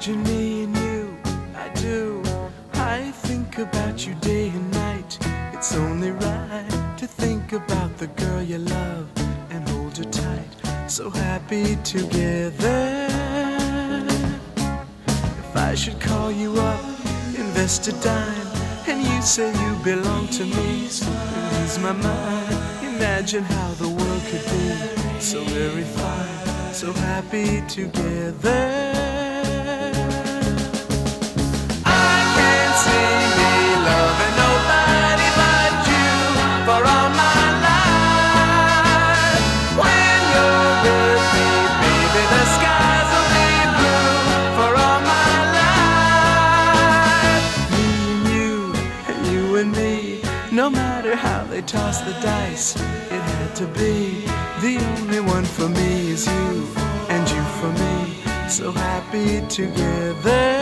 Imagine me and you, I do. I think about you day and night. It's only right to think about the girl you love and hold her tight. So happy together. If I should call you up, invest a dime, and you say you belong to me, ease my mind. Imagine how the world could be so very fine, so happy together. I can't see me loving nobody but you for all my life. When you're with me, baby, the skies will be blue for all my life. Me and you and me, no matter how they toss the dice, it had to be. The only one for me is you, and you for me, so happy together.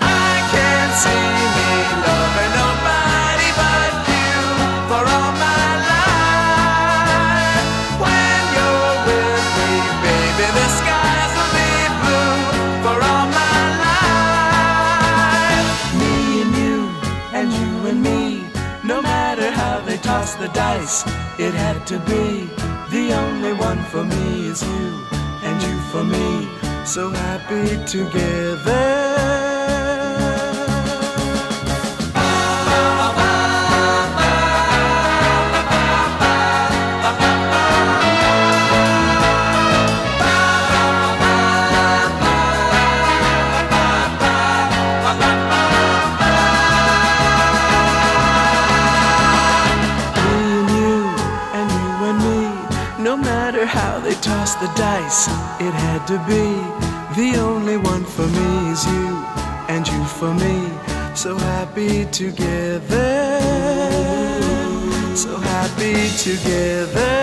I can't see me loving nobody but you for all my life. When you're with me, baby, the skies will be blue for all my life. Me and me, no matter how they toss the dice, it had to be. The only one for me is you, and you for me, so happy together. No matter how they toss the dice, it had to be. The only one for me is you, and you for me, so happy together. So happy together.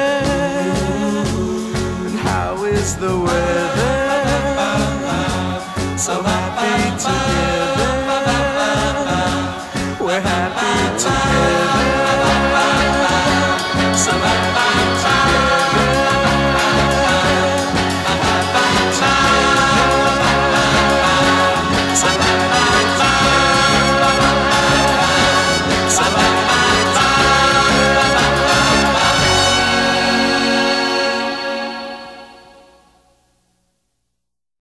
And how is the weather? So